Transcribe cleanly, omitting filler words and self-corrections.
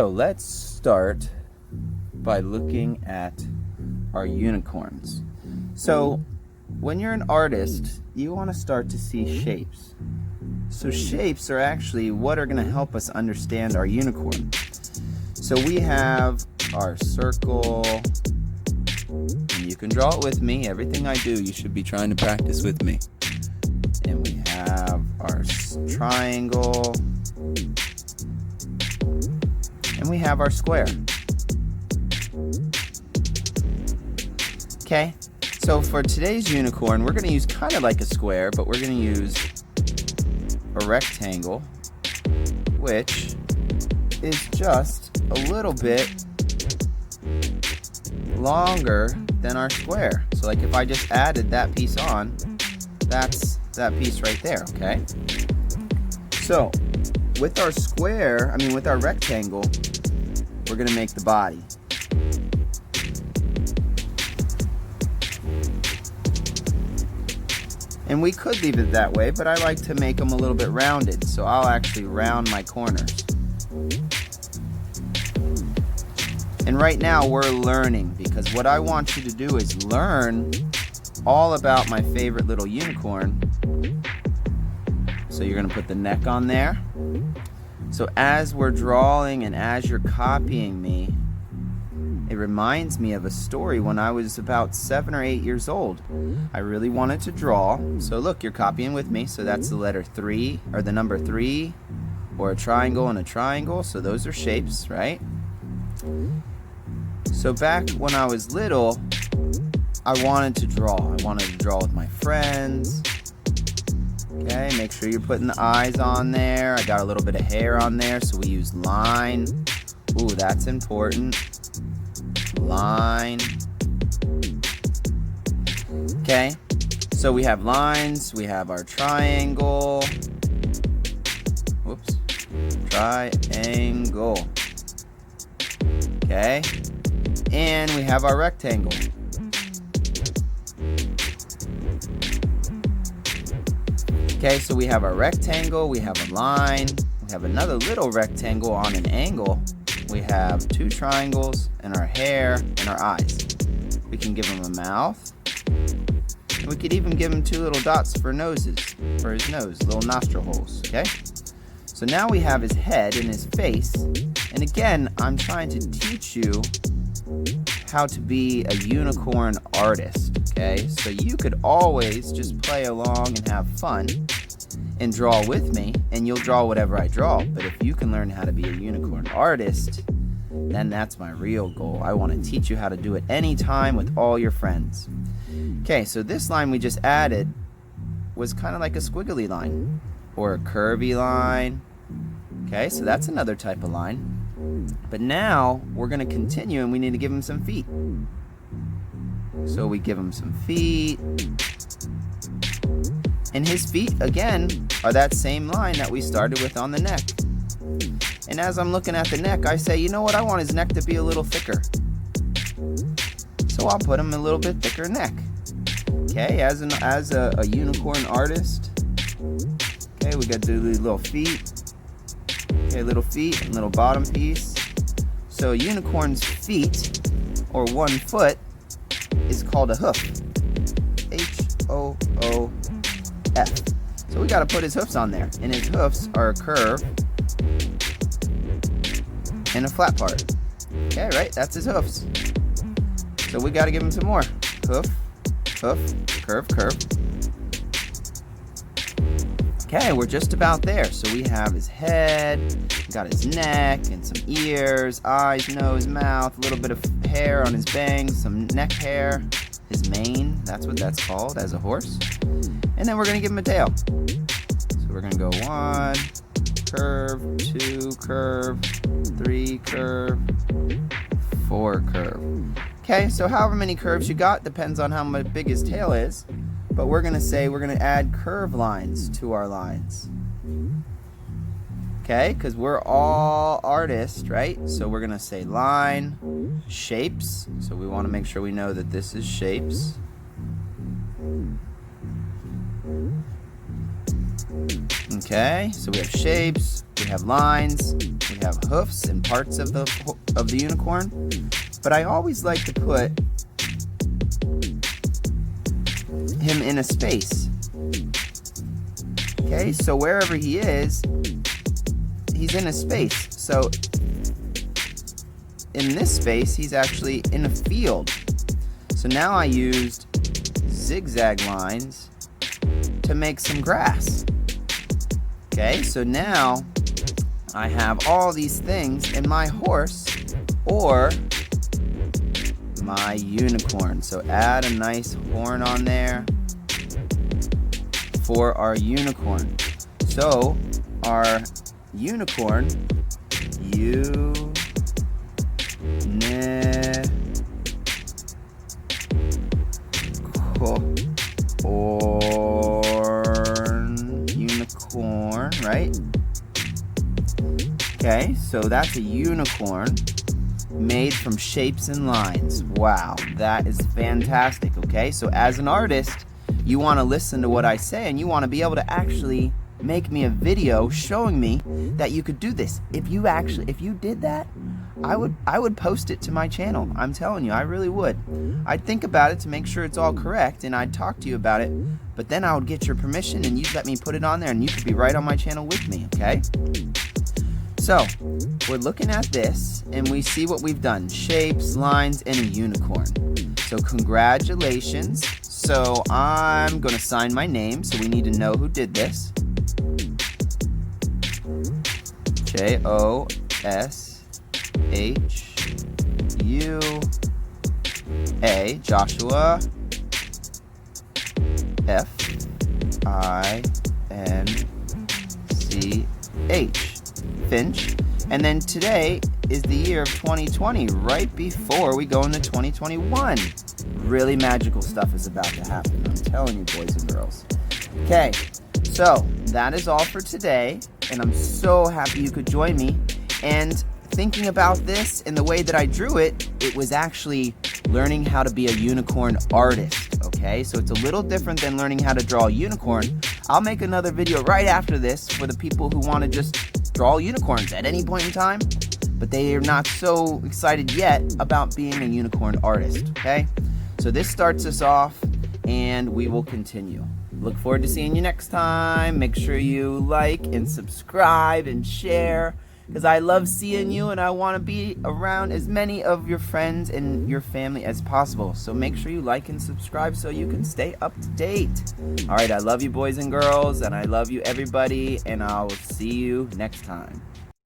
So let's start by looking at our unicorns. So when you're an artist, you want to start to see shapes. So shapes are actually what are going to help us understand our unicorn. So we have our circle, and you can draw it with me. Everything I do, you should be trying to practice with me. And we have our triangle, and we have our square. Okay, so for today's unicorn, we're going to use kind of like a square, but we're going to use a rectangle, which is just a little bit longer than our square. So like if I just added that piece on, that's that piece right there, okay? So with our square, with our rectangle, we're gonna make the body. And we could leave it that way, but I like to make them a little bit rounded, so I'll actually round my corners. And right now we're learning, because what I want you to do is learn all about my favorite little unicorn. So you're gonna put the neck on there. So as we're drawing and as you're copying me, it reminds me of a story when I was about 7 or 8 years old. I really wanted to draw. So look, you're copying with me. So that's the letter 3, or the number 3, or a triangle and a triangle. So those are shapes, right? So back when I was little, I wanted to draw. I wanted to draw with my friends. Okay, make sure you're putting the eyes on there. I got a little bit of hair on there, so we use line. Ooh, that's important. Line. Okay, so we have lines, we have our triangle. Whoops. Triangle. Okay, and we have our rectangle. Okay, so we have our rectangle, we have a line, we have another little rectangle on an angle, we have 2 triangles, and our hair, and our eyes. We can give him a mouth, and we could even give him 2 little dots for noses, for his nose, little nostril holes, okay? So now we have his head and his face, and again, I'm trying to teach you how to be a unicorn artist, okay? So you could always just play along and have fun and draw with me, and you'll draw whatever I draw. But if you can learn how to be a unicorn artist, then that's my real goal. I want to teach you how to do it anytime with all your friends. Okay, so this line we just added was kind of like a squiggly line or a curvy line. Okay, so that's another type of line. But now we're going to continue, and we need to give him some feet. So we give him some feet. And his feet, again, are that same line that we started with on the neck. And as I'm looking at the neck, I say, you know what? I want his neck to be a little thicker. So I'll put him a little bit thicker neck. Okay, as a unicorn artist. Okay, we got to do these little feet. Okay, little feet and little bottom piece. So a unicorn's feet, or 1 foot, is called a hoof. H-O-O-F. So we got to put his hoofs on there. And his hoofs are a curve and a flat part. Okay, right? That's his hoofs. So we got to give him some more. Hoof, hoof, curve, curve. Okay, we're just about there. So we have his head, got his neck, and some ears, eyes, nose, mouth, a little bit of hair on his bangs, some neck hair, his mane, that's what that's called, as a horse. And then we're going to give him a tail. So we're going to go 1, curve, 2, curve, 3, curve, 4, curve. Okay, so however many curves you got depends on how big his tail is. But we're going to say we're going to add curve lines to our lines. Okay, because we're all artists, right? So we're going to say line, shapes. So we want to make sure we know that this is shapes. Okay, so we have shapes, we have lines, we We have hoofs and parts of the unicorn. But I always like to put him in a space. Okay, so wherever he is, he's in a space. So in this space, he's actually in a field. So now I used zigzag lines to make some grass. Okay, so now I have all these things in my horse or my unicorn. So add a nice horn on there for our unicorn. So our unicorn, unicorn, right? Okay, so that's a unicorn made from shapes and lines. Wow, that is fantastic. Okay, so as an artist, you want to listen to what I say and you want to be able to actually make me a video showing me that you could do this. If you did that, I would post it to my channel. I'm telling you, I really would. I'd think about it to make sure it's all correct and I'd talk to you about it, but then I would get your permission and you'd let me put it on there and you could be right on my channel with me, okay? So, we're looking at this and we see what we've done. Shapes, lines, and a unicorn. So congratulations. So I'm going to sign my name, so we need to know who did this. Joshua, Joshua, Finch. Finch. And then today is the year of 2020, right before we go into 2021. Really magical stuff is about to happen. I'm telling you, boys and girls. Okay, so that is all for today, and I'm so happy you could join me. And thinking about this and the way that I drew it, it was actually learning how to be a unicorn artist, okay? So it's a little different than learning how to draw a unicorn. I'll make another video right after this for the people who want to just draw unicorns at any point in time, but they are not so excited yet about being a unicorn artist, okay? So this starts us off, and we will continue. Look forward to seeing you next time. Make sure you like and subscribe and share, because I love seeing you and I want to be around as many of your friends and your family as possible. So make sure you like and subscribe so you can stay up to date. All right, I love you, boys and girls, and I love you, everybody, and I'll see you next time.